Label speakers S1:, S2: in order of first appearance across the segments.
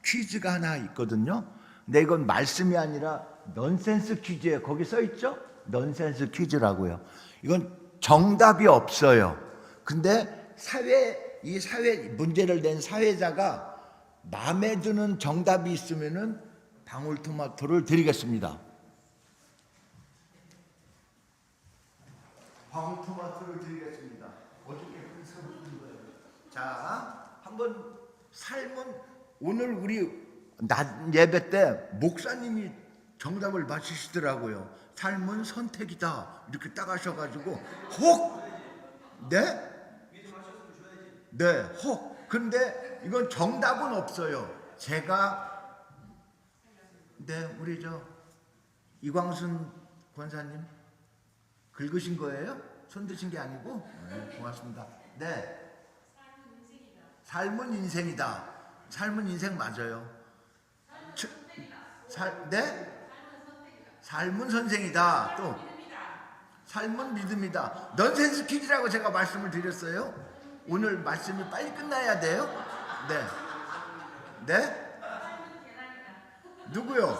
S1: 퀴즈가 하나 있거든요. 근데 이건 말씀이 아니라 넌센스 퀴즈예요. 거기 써 있죠? 넌센스 퀴즈라고요. 이건 정답이 없어요. 근데 이 사회 문제를 낸 사회자가 마음에 드는 정답이 있으면은 방울토마토를 드리겠습니다. 방울토마토를 드리겠습니다. 어떻게 분석을 거예요? 자, 한번 삶은 오늘 우리 낮 예배 때 목사님이 정답을 맞히시더라고요. 삶은 선택이다 이렇게 딱 하셔가지고 혹 네? 네, 혹. 근데 이건 정답은 없어요. 제가 우리 이광순 권사님 긁으신 거예요? 손 드신 게 아니고? 네, 고맙습니다. 네. 삶은 인생이다. 삶은 인생 맞아요. 네? 삶은 선생이다. 또 삶은 믿음이다. 넌센스 퀴즈라고 제가 말씀을 드렸어요. 오늘 말씀이 빨리 끝나야 돼요. 네. 네? 누구요?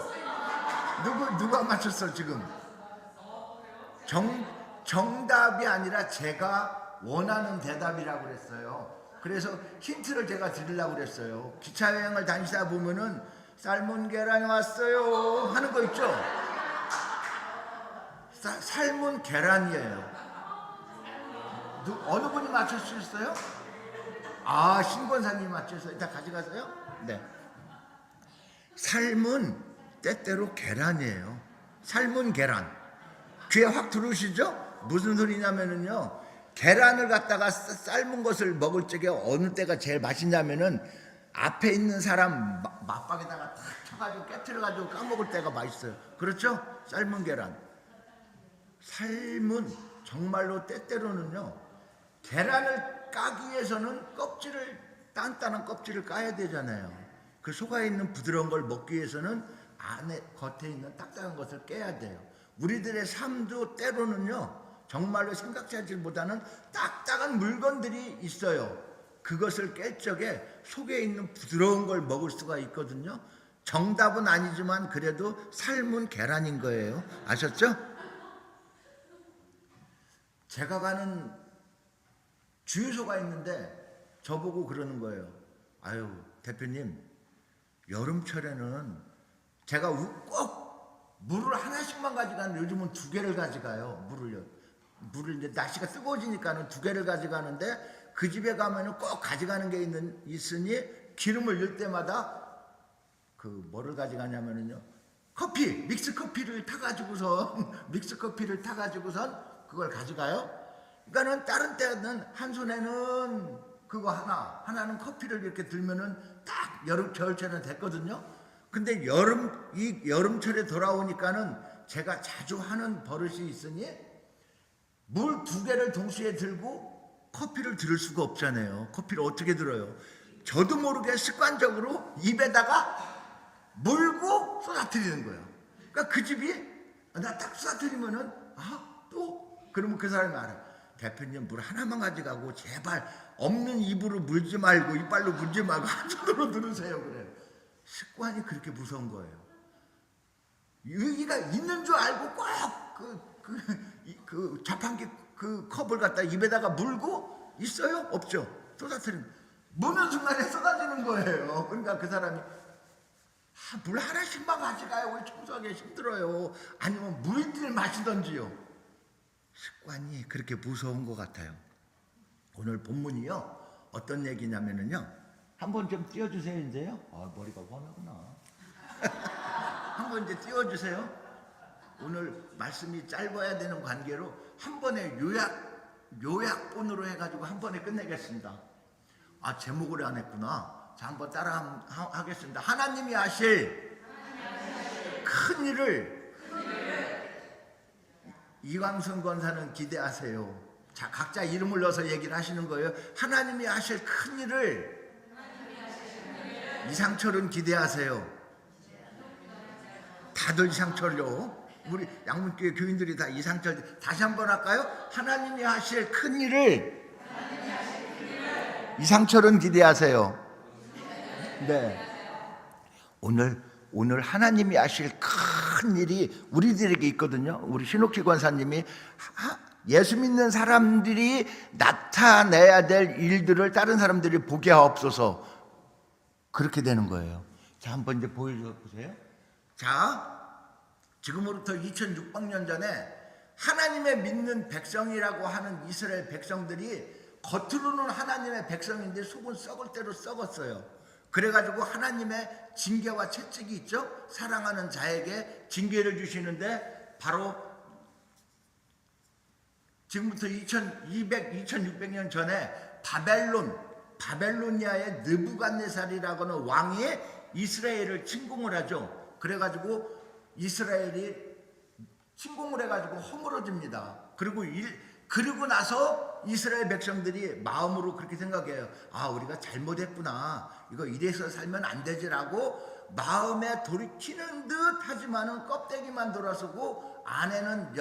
S1: 누가 맞췄어 지금? 정답이 아니라 제가 원하는 대답이라고 그랬어요. 그래서 힌트를 제가 드리려고 그랬어요. 기차 여행을 다니시다 보면은 삶은 계란이 왔어요 하는 거 있죠? 삶은 계란이에요. 어느 분이 맞출 수 있어요? 신권사님이 맞춰서 이따 가져가세요. 네. 삶은 때때로 계란이에요. 삶은 계란. 귀에 확 들어오시죠? 무슨 소리냐면은요, 계란을 갖다가 삶은 것을 먹을 적에 어느 때가 제일 맛있냐면은 앞에 있는 사람 맞박에다가 탁 쳐가지고 깨트려가지고 까먹을 때가 맛있어요. 그렇죠? 삶은 계란. 삶은 정말로 때때로는요, 계란을 까기 위해서는 단단한 껍질을 까야 되잖아요. 그 속에 있는 부드러운 걸 먹기 위해서는 겉에 있는 딱딱한 것을 깨야 돼요. 우리들의 삶도 때로는요, 정말로 생각지 못하는 딱딱한 물건들이 있어요. 그것을 깰 적에 속에 있는 부드러운 걸 먹을 수가 있거든요. 정답은 아니지만 그래도 삶은 계란인 거예요. 아셨죠? 제가 가는 주유소가 있는데 저보고 그러는 거예요. 아유, 대표님, 여름철에는 제가 꼭 물을 하나씩만 가져가는데 요즘은 2개를 가져가요. 물을 이제 날씨가 뜨거워지니까는 2개를 가져가는데 그 집에 가면은 꼭 가져가는 게 있으니 기름을 넣을 때마다 뭐를 가져가냐면은요, 믹스 커피를 타가지고선 그걸 가져가요. 그러니까는 다른 때는 한 손에는 그거 하나는 커피를 이렇게 들면은 딱 겨울철은 됐거든요. 근데 여름철에 돌아오니까는 제가 자주 하는 버릇이 있으니 물 2개를 동시에 들고 커피를 들을 수가 없잖아요. 커피를 어떻게 들어요? 저도 모르게 습관적으로 입에다가 물고 쏟아뜨리는 거예요. 그러니까 그 집이 나 딱 쏟아뜨리면은 그러면 그 사람이 알아요. 대표님, 물 하나만 가져가고 제발 없는 입으로 물지 말고 이빨로 물지 말고 한 손으로 들으세요. 그래요. 습관이 그렇게 무서운 거예요. 여기가 있는 줄 알고 꼭 그 자판기 그 컵을 갖다 입에다가 물고 있어요? 없죠? 쏟아뜨리면 무는 순간에 쏟아지는 거예요. 그러니까 그 사람이 물 하나씩만 가져가요. 왜 청소하기 힘들어요? 아니면 물들 마시던지요. 습관이 그렇게 무서운 것 같아요. 오늘 본문이요, 어떤 얘기냐면은요, 한번 좀 띄워주세요. 이제요. 머리가 훤하구나. 한번 이제 띄워주세요. 오늘 말씀이 짧아야 되는 관계로 한 번에 요약본으로 해가지고 한 번에 끝내겠습니다. 제목을 안 했구나. 자, 한번 따라 하겠습니다. 하나님이 하실 큰 일을 이광순 권사는 기대하세요. 자, 각자 이름을 넣어서 얘기를 하시는 거예요. 하나님이 하실 큰 일을 이상철은 기대하세요. 다들 이상철요. 우리 양문교회 교인들이 다 이상철. 다시 한번 할까요? 하나님이 하실 큰 일을 이상철은 기대하세요. 네. 오늘 하나님이 하실 큰 일이 우리들에게 있거든요. 우리 신옥희 권사님이 예수 믿는 사람들이 나타내야 될 일들을 다른 사람들이 보게 하옵소서, 그렇게 되는 거예요. 자, 한번 이제 보여주세요. 자, 지금으로부터 2600년 전에 하나님의 믿는 백성이라고 하는 이스라엘 백성들이 겉으로는 하나님의 백성인데 속은 썩을 대로 썩었어요. 그래가지고 하나님의 징계와 채찍이 있죠. 사랑하는 자에게 징계를 주시는데 바로 지금부터 2600년 전에 바벨로니아의 느부갓네살이라고는 하는 왕이 이스라엘을 침공을 하죠. 그래가지고 이스라엘이 침공을 해가지고 허물어집니다. 그리고 나서 이스라엘 백성들이 마음으로 그렇게 생각해요. 아, 우리가 잘못했구나. 이거 이래서 살면 안 되지라고 마음에 돌이키는 듯 하지만은 껍데기만 돌아서고 안에는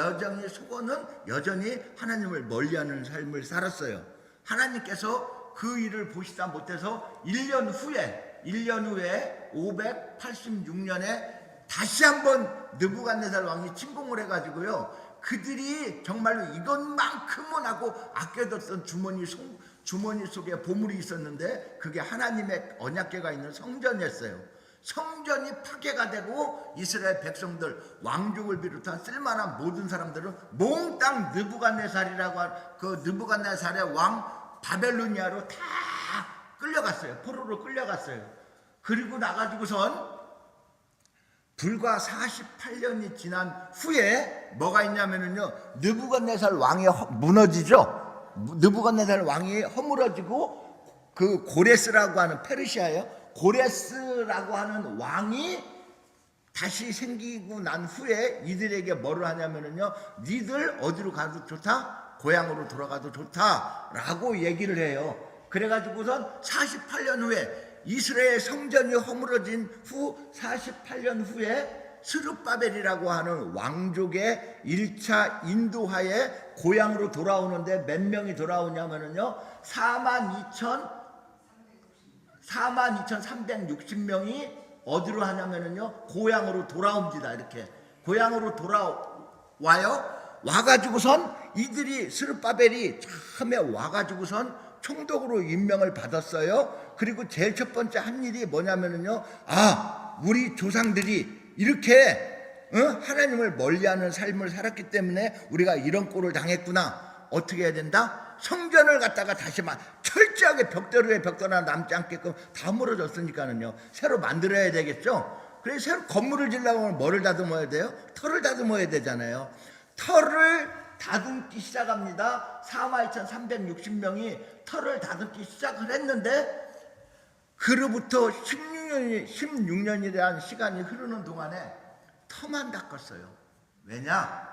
S1: 속어는 여전히 하나님을 멀리하는 삶을 살았어요. 하나님께서 그 일을 보시다 못해서 1년 후에 586년에 다시 한번 느부갓네살 왕이 침공을 해가지고요, 그들이 정말로 이것만큼은 하고 아껴뒀던 주머니 속에 보물이 있었는데 그게 하나님의 언약궤가 있는 성전이었어요. 성전이 파괴가 되고 이스라엘 백성들, 왕족을 비롯한 쓸만한 모든 사람들은 몽땅 느부갓네살이라고 한 그 느부갓네살의 왕 바벨로니아로 다 끌려갔어요. 포로로 끌려갔어요. 그리고 나가지고선 불과 48년이 지난 후에 뭐가 있냐면은요, 느부갓네살 왕이 무너지죠. 느부갓네살 왕이 허물어지고 그 고레스라고 하는 페르시아예요. 고레스라고 하는 왕이 다시 생기고 난 후에 이들에게 뭐를 하냐면은요, 니들 어디로 가도 좋다, 고향으로 돌아가도 좋다라고 얘기를 해요. 그래가지고선 48년 후에 이스라엘 성전이 허물어진 후 48년 후에 스룹바벨이라고 하는 왕족의 1차 인도하에 고향으로 돌아오는데 몇 명이 돌아오냐면요, 42,360명이 어디로 하냐면요, 고향으로 돌아옵니다. 이렇게 고향으로 돌아와요. 와가지고선 이들이 스룹바벨이 처음에 와가지고선 총독으로 임명을 받았어요. 그리고 제일 첫 번째 한 일이 뭐냐면요, 우리 조상들이 이렇게 하나님을 멀리하는 삶을 살았기 때문에 우리가 이런 꼴을 당했구나. 어떻게 해야 된다? 성전을 갖다가 다시 철저하게 벽돌에 벽돌 하나 남지 않게끔 다 무너졌으니까는요, 새로 만들어야 되겠죠. 그래서 새로 건물을 지으려고 하면 뭐를 다듬어야 돼요? 털을 다듬어야 되잖아요. 털을 다듬기 시작합니다. 42,360명이 털을 다듬기 시작을 했는데 그로부터 16년이라는 시간이 흐르는 동안에 터만 닦았어요. 왜냐?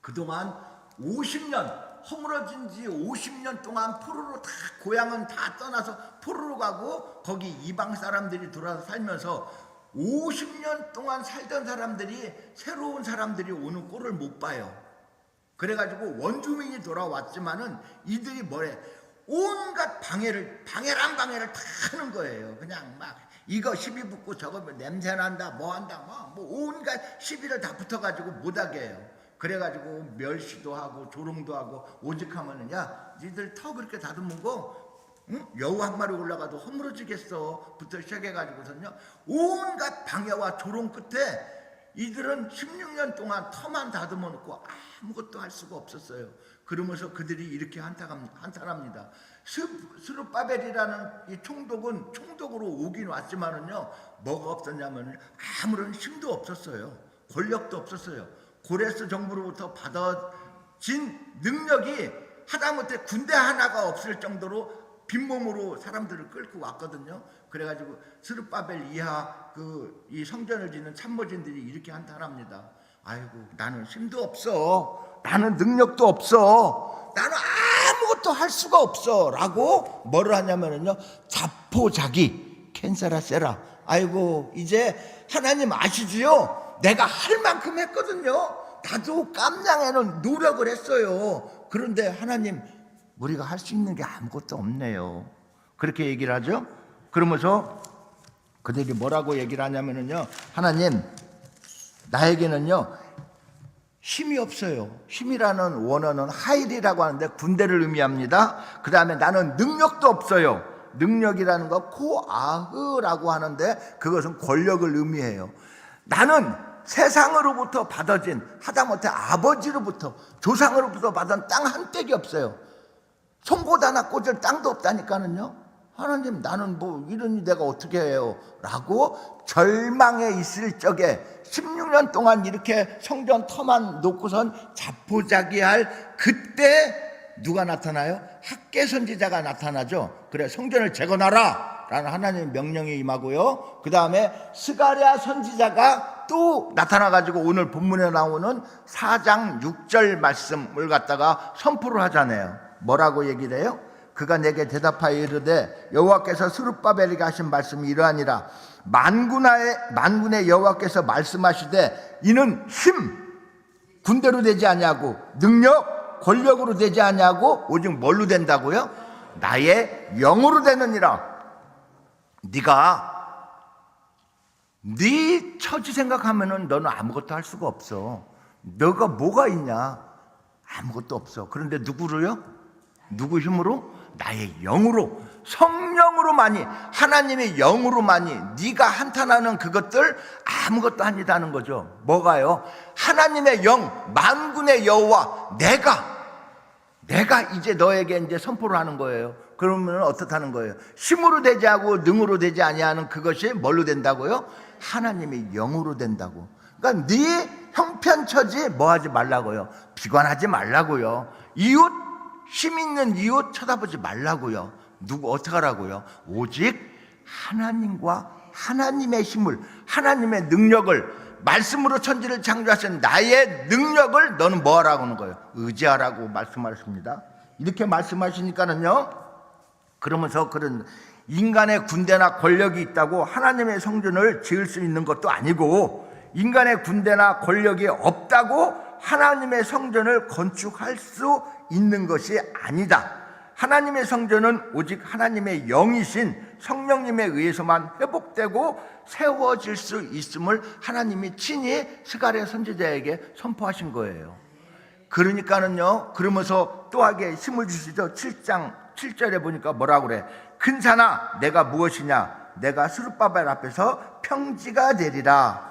S1: 그동안 50년 허물어진 지 50년 동안 포로로 다, 고향은 다 떠나서 포로로 가고 거기 이방 사람들이 돌아서 살면서 50년 동안 살던 사람들이 새로운 사람들이 오는 꼴을 못 봐요. 그래가지고 원주민이 돌아왔지만은 이들이 뭐래? 온갖 방해를 다 하는 거예요. 그냥 막 이거 시비 붙고 저거 냄새난다, 뭐 한다, 뭐 온갖 시비를 다 붙어가지고 못하게 해요. 그래가지고 멸시도 하고 조롱도 하고 오직하면은, 야, 니들 터 그렇게 다듬은 거 여우 한 마리 올라가도 허물어지겠어 부터 시작해가지고선요, 온갖 방해와 조롱 끝에 이들은 16년 동안 터만 다듬어 놓고 아무것도 할 수가 없었어요. 그러면서 그들이 이렇게 한탄합니다. 스룹바벨이라는 이 총독은 총독으로 오긴 왔지만은요, 뭐가 없었냐면 아무런 힘도 없었어요. 권력도 없었어요. 고레스 정부로부터 받아진 능력이 하다못해 군대 하나가 없을 정도로 빈몸으로 사람들을 끌고 왔거든요. 그래가지고 스룹바벨 이하 이 성전을 짓는 참모진들이 이렇게 한탄합니다. 아이고, 나는 힘도 없어, 나는 능력도 없어, 나는 아무것도 할 수가 없어 라고 뭐를 하냐면요, 자포자기 캔사라 세라. 아이고, 이제 하나님 아시지요? 내가 할 만큼 했거든요. 나도 깜냥에는 노력을 했어요. 그런데 하나님, 우리가 할 수 있는 게 아무것도 없네요. 그렇게 얘기를 하죠. 그러면서 그들이 뭐라고 얘기를 하냐면요, 하나님, 나에게는요 힘이 없어요. 힘이라는 원어는 하일이라고 하는데 군대를 의미합니다. 그 다음에 나는 능력도 없어요. 능력이라는 거 코아흐라고 하는데 그것은 권력을 의미해요. 나는 세상으로부터 받아진, 하다못해 아버지로부터, 조상으로부터 받은 땅 한 떼기 없어요. 송곳 하나 꽂을 땅도 없다니까는요. 하나님, 나는 뭐 이러니 내가 어떻게 해요? 라고 절망에 있을 적에 16년 동안 이렇게 성전 터만 놓고선 자포자기할 그때 누가 나타나요? 학개 선지자가 나타나죠. 그래, 성전을 재건하라 라는 하나님의 명령이 임하고요. 그 다음에 스가랴 선지자가 또 나타나가지고 오늘 본문에 나오는 4장 6절 말씀을 갖다가 선포를 하잖아요. 뭐라고 얘기를 해요? 그가 내게 대답하여 이르되 여호와께서 스룹바벨에게 하신 말씀이 이러하니라. 만군의 여호와께서 말씀하시되 이는 힘, 군대로 되지 아니하고 능력, 권력으로 되지 아니하고 오직 뭘로 된다고요? 나의 영으로 되느니라. 네가 네 처지 생각하면은 너는 아무것도 할 수가 없어. 너가 뭐가 있냐? 아무것도 없어. 그런데 누구로요? 누구 힘으로? 나의 영으로, 성령으로만이, 하나님의 영으로만이 네가 한탄하는 그것들 아무것도 아니다는 거죠. 뭐가요? 하나님의 영, 만군의 여호와, 내가 이제 너에게 이제 선포를 하는 거예요. 그러면 어떻다는 거예요? 힘으로 되지 않고 능으로 되지 아니하는 그것이 뭘로 된다고요? 하나님의 영으로 된다고. 그러니까 네 형편처지 뭐 하지 말라고요? 비관하지 말라고요. 이웃, 힘 있는 이웃 쳐다보지 말라고요. 누구 어떻게 하라고요? 오직 하나님과 하나님의 힘을, 하나님의 능력을, 말씀으로 천지를 창조하신 나의 능력을 너는 뭐 하라고 하는 거예요? 의지하라고 말씀하십니다. 이렇게 말씀하시니까는요, 그러면서 그런 인간의 군대나 권력이 있다고 하나님의 성전을 지을 수 있는 것도 아니고, 인간의 군대나 권력이 없다고 하나님의 성전을 건축할 수 있는 것이 아니다. 하나님의 성전은 오직 하나님의 영이신 성령님에 의해서만 회복되고 세워질 수 있음을 하나님이 친히 스가랴 선지자에게 선포하신 거예요. 그러니까는요, 그러면서 또하게 힘을 주시죠. 7장 7절에 보니까 뭐라고 그래? 큰 산아, 내가 무엇이냐? 내가 스룹바벨 앞에서 평지가 되리라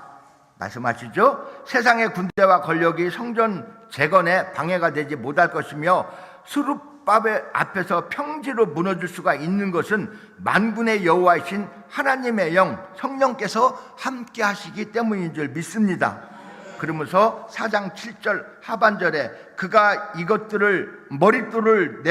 S1: 말씀하시죠. 세상의 군대와 권력이 성전 재건에 방해가 되지 못할 것이며 스룹바벨 앞에서 평지로 무너질 수가 있는 것은 만군의 여호와이신 하나님의 영, 성령께서 함께 하시기 때문인 줄 믿습니다. 그러면서 4장 7절 하반절에 그가 이것들을 머릿돌을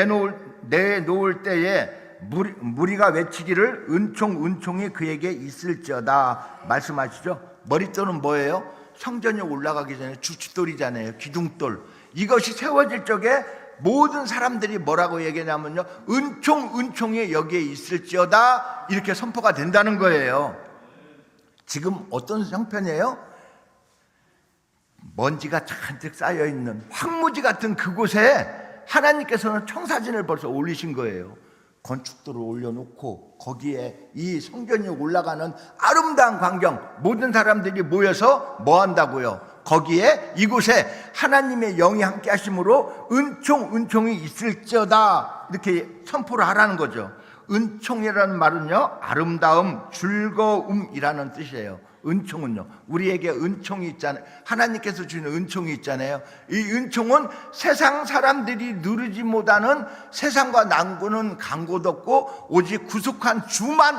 S1: 내놓을 때에 무리가 외치기를 은총이 그에게 있을지어다 말씀하시죠. 머릿돌은 뭐예요? 성전에 올라가기 전에 주춧돌이잖아요. 기둥돌. 이것이 세워질 적에 모든 사람들이 뭐라고 얘기하냐면요, 은총이 여기에 있을지어다 이렇게 선포가 된다는 거예요. 지금 어떤 형편이에요? 먼지가 잔뜩 쌓여있는 황무지 같은 그곳에 하나님께서는 청사진을 벌써 올리신 거예요. 건축들을 올려놓고 거기에 이 성전이 올라가는 아름다운 광경, 모든 사람들이 모여서 뭐 한다고요? 거기에 이곳에 하나님의 영이 함께 하심으로 은총이 있을지어다 이렇게 선포를 하라는 거죠. 은총이라는 말은요, 아름다움, 즐거움이라는 뜻이에요. 은총은요, 우리에게 은총이 있잖아요. 하나님께서 주시는 은총이 있잖아요. 이 은총은 세상 사람들이 누리지 못하는, 세상과 난구는 간고도 없고 오직 구속한 주만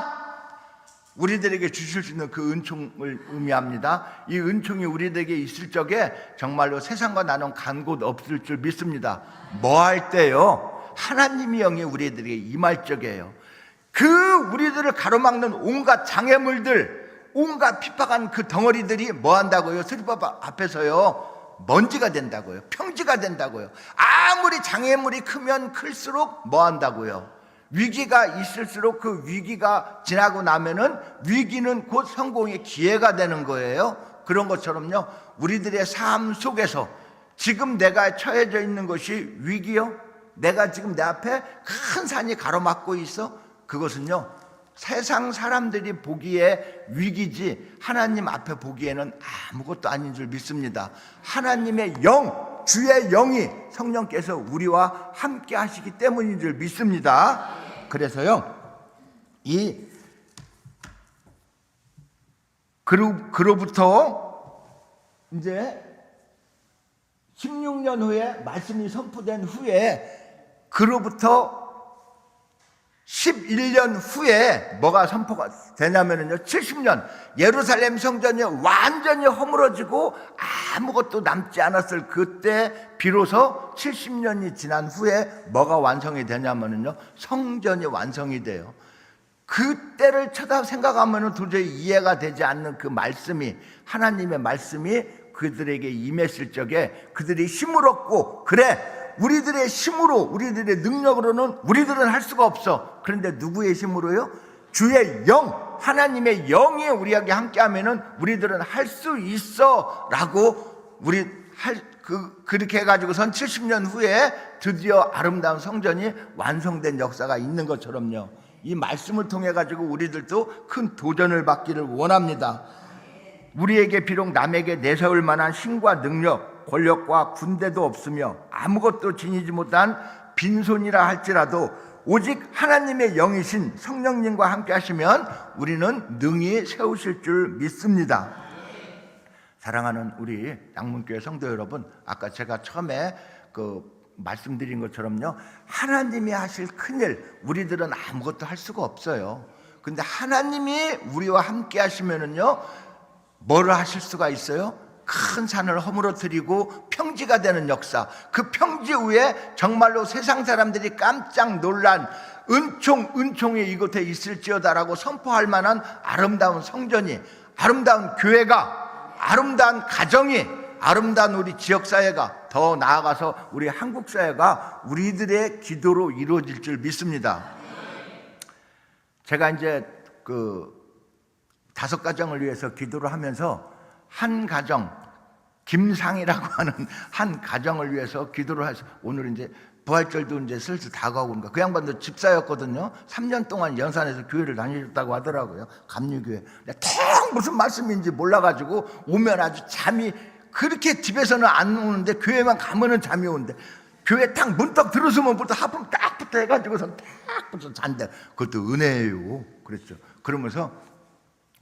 S1: 우리들에게 주실 수 있는 그 은총을 의미합니다. 이 은총이 우리들에게 있을 적에 정말로 세상과 나는 간곳 없을 줄 믿습니다. 뭐 할 때요? 하나님의 영이 우리들에게 임할 적이에요. 그 우리들을 가로막는 온갖 장애물들, 온갖 핍박한 그 덩어리들이 뭐 한다고요? 스룹바벨 앞에서요, 먼지가 된다고요. 평지가 된다고요. 아무리 장애물이 크면 클수록 뭐 한다고요? 위기가 있을수록 그 위기가 지나고 나면은 위기는 곧 성공의 기회가 되는 거예요. 그런 것처럼요, 우리들의 삶 속에서 지금 내가 처해져 있는 것이 위기요? 내가 지금 내 앞에 큰 산이 가로막고 있어? 그것은요, 세상 사람들이 보기에 위기지 하나님 앞에 보기에는 아무것도 아닌 줄 믿습니다. 하나님의 영, 주의 영이 성령께서 우리와 함께 하시기 때문인 줄 믿습니다. 그래서요, 그로부터 이제 16년 후에 말씀이 선포된 후에 그로부터 11년 후에 뭐가 선포가 되냐면요, 70년 예루살렘 성전이 완전히 허물어지고 아무것도 남지 않았을 그때 비로소 70년이 지난 후에 뭐가 완성이 되냐면요, 성전이 완성이 돼요. 그때를 쳐다 생각하면 도저히 이해가 되지 않는 그 말씀이, 하나님의 말씀이 그들에게 임했을 적에 그들이 힘을 얻고, 그래 우리들의 힘으로, 우리들의 능력으로는 우리들은 할 수가 없어. 그런데 누구의 힘으로요? 주의 영, 하나님의 영이 우리에게 함께하면은 우리들은 할 수 있어 라고 그렇게 해가지고선 70년 후에 드디어 아름다운 성전이 완성된 역사가 있는 것처럼요, 이 말씀을 통해 가지고 우리들도 큰 도전을 받기를 원합니다. 우리에게 비록 남에게 내세울 만한 힘과 능력, 권력과 군대도 없으며 아무것도 지니지 못한 빈손이라 할지라도 오직 하나님의 영이신 성령님과 함께 하시면 우리는 능히 세우실 줄 믿습니다. 사랑하는 우리 양문교회 성도 여러분, 아까 제가 처음에 말씀드린 것처럼요, 하나님이 하실 큰일, 우리들은 아무것도 할 수가 없어요. 근데 하나님이 우리와 함께 하시면은요, 뭐를 하실 수가 있어요? 큰 산을 허물어뜨리고 평지가 되는 역사, 그 평지 위에 정말로 세상 사람들이 깜짝 놀란 은총이 이곳에 있을지어다라고 선포할 만한 아름다운 성전이, 아름다운 교회가, 아름다운 가정이, 아름다운 우리 지역사회가, 더 나아가서 우리 한국사회가 우리들의 기도로 이루어질 줄 믿습니다. 제가 이제 5가정을 위해서 기도를 하면서 한 가정, 김상이라고 하는 한 가정을 위해서 기도를 해서, 오늘 이제 부활절도 이제 슬슬 다가오고, 그러니까 그 양반도 집사였거든요. 3년 동안 연산에서 교회를 다니셨다고 하더라고요. 감리교회. 통 무슨 말씀인지 몰라가지고 오면 아주 잠이, 그렇게 집에서는 안 오는데 교회만 가면은 잠이 오는데, 교회 딱 문떡 들어서면부터 하품 딱 붙어 해가지고선 딱 붙어 잔대. 그것도 은혜예요. 그랬죠. 그러면서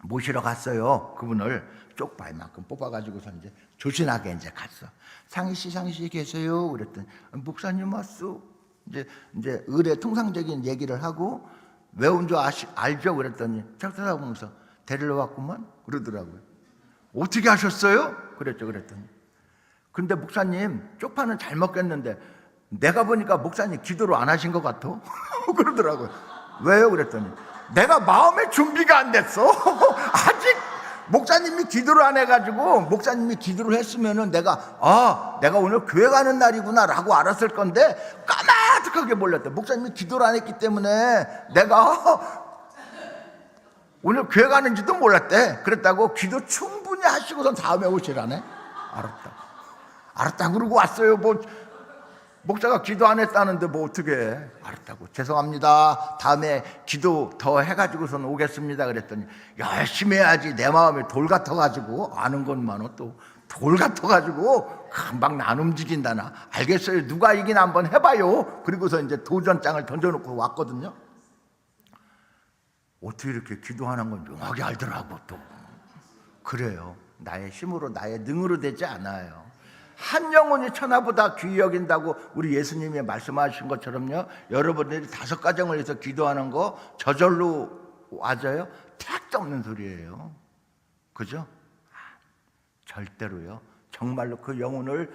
S1: 모시러 갔어요. 그분을 쪽발만큼 뽑아가지고서 이제 조신하게 이제 갔어. 상희 씨 계세요? 그랬더니 목사님 왔어. 이제 의뢰 통상적인 얘기를 하고, 왜 온 줄 알죠? 그랬더니 짝 쳐다보면서 데리러 왔구만 그러더라고요. 어떻게 하셨어요? 그랬더니 근데 목사님 쪽파는 잘 먹겠는데 내가 보니까 목사님 기도를 안 하신 것 같아. 그러더라고요. 왜요? 그랬더니 내가 마음의 준비가 안 됐어. 아직 목사님이 기도를 안 해가지고, 목사님이 기도를 했으면은 내가 오늘 교회 가는 날이구나 라고 알았을 건데 까마득하게 몰랐대. 목사님이 기도를 안 했기 때문에 내가 오늘 교회 가는지도 몰랐대. 그랬다고 기도 충분히 하시고선 다음에 오시라네. 알았다 그러고 왔어요. 목사가 기도 안 했다는데 뭐 어떻게 해. 알았다고, 죄송합니다, 다음에 기도 더 해가지고선 오겠습니다 그랬더니, 열심히 해야지. 내 마음에 돌 같아가지고, 아는 것만은 또 돌 같아가지고 금방 안 움직인다나. 알겠어요, 누가 이기나 한번 해봐요. 그리고서 이제 도전장을 던져놓고 왔거든요. 어떻게 이렇게 기도하는 건 명확히 알더라고. 또 그래요. 나의 힘으로, 나의 능으로 되지 않아요. 한 영혼이 천하보다 귀히 여긴다고 우리 예수님이 말씀하신 것처럼요, 여러분들이 5가정을 위해서 기도하는 거 저절로 와져요? 택도 없는 소리예요. 그죠? 절대로요. 정말로 그 영혼을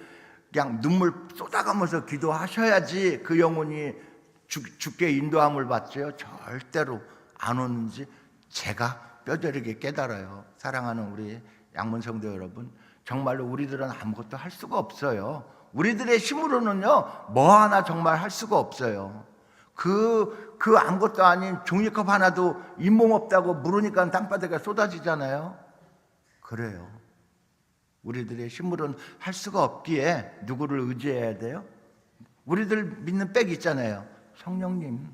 S1: 그냥 눈물 쏟아가면서 기도하셔야지 그 영혼이 주께 인도함을 받죠. 절대로 안 오는지 제가 뼈저리게 깨달아요. 사랑하는 우리 양문성도 여러분, 정말로 우리들은 아무것도 할 수가 없어요. 우리들의 힘으로는요, 뭐 하나 정말 할 수가 없어요. 그 아무것도 아닌 종이컵 하나도 잇몸 없다고 물으니까 땅바닥에 쏟아지잖아요. 그래요. 우리들의 힘으로는 할 수가 없기에 누구를 의지해야 돼요? 우리들 믿는 백 있잖아요. 성령님.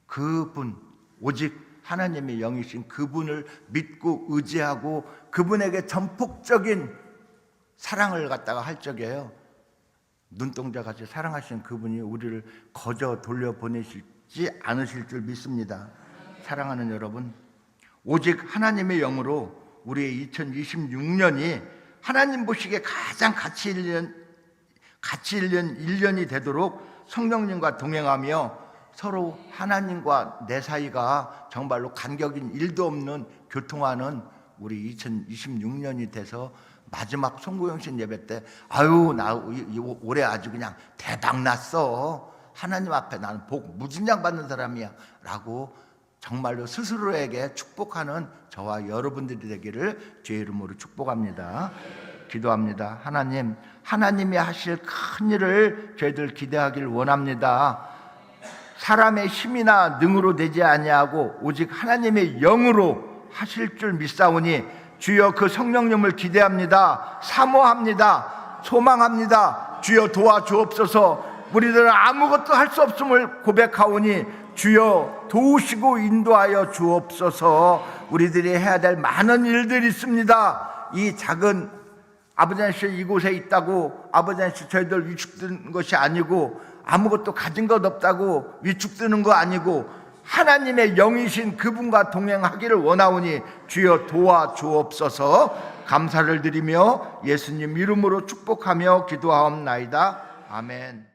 S1: 그분, 오직 하나님의 영이신 그분을 믿고 의지하고 그분에게 전폭적인 사랑을 갖다가 할 적이에요. 눈동자같이 사랑하시는 그분이 우리를 거저 돌려보내시지 않으실 줄 믿습니다. 사랑하는 여러분, 오직 하나님의 영으로 우리의 2026년이 하나님 보시기에 가장 가치 있는 1년이 되도록 성령님과 동행하며 서로 하나님과 내 사이가 정말로 간격인 일도 없는 교통하는 우리 2026년이 돼서 마지막 송구영신 예배 때 아유 나 올해 아주 그냥 대박 났어, 하나님 앞에 나는 복 무진장 받는 사람이야 라고 정말로 스스로에게 축복하는 저와 여러분들이 되기를 주의 이름으로 축복합니다. 기도합니다. 하나님, 하나님이 하실 큰 일을 저희들 기대하길 원합니다. 사람의 힘이나 능으로 되지 아니하고 오직 하나님의 영으로 하실 줄 믿사오니 주여 그 성령님을 기대합니다. 사모합니다. 소망합니다. 주여 도와주옵소서. 우리들은 아무것도 할 수 없음을 고백하오니 주여 도우시고 인도하여 주옵소서. 우리들이 해야 될 많은 일들이 있습니다. 이 작은 아버지 하나님 이곳에 있다고 아버지 하나님 저희들 위축되는 것이 아니고 아무것도 가진 것 없다고 위축되는 거 아니고 하나님의 영이신 그분과 동행하기를 원하오니 주여 도와주옵소서. 감사를 드리며 예수님 이름으로 축복하며 기도하옵나이다. 아멘.